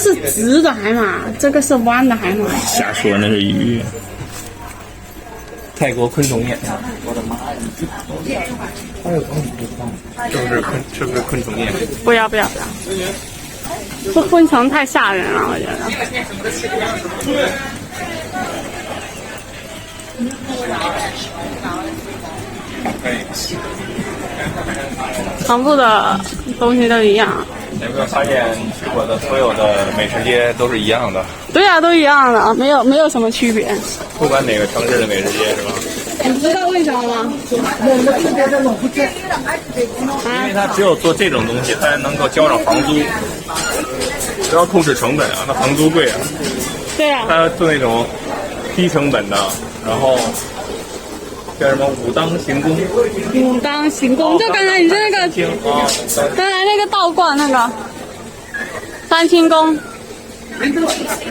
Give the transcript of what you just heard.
是直的海马，这个是弯的海马。瞎说，那是鱼。泰国昆虫宴，我的妈呀！是不是昆虫宴？不要！这昆虫太吓人了，我觉得。全部的东西都一样。有没有发现去过的所有的美食街都是一样的？对呀，都一样的，没有什么区别。不管哪个城市的美食街是吧？你知道为什么吗？因为它只有做这种东西，它才能够交上房租，不要控制成本啊，那房租贵啊。对呀。它做那种低成本的，然后叫什么武当行宫？武当行宫，就刚才你说那个，刚才那个道观那个三清宫。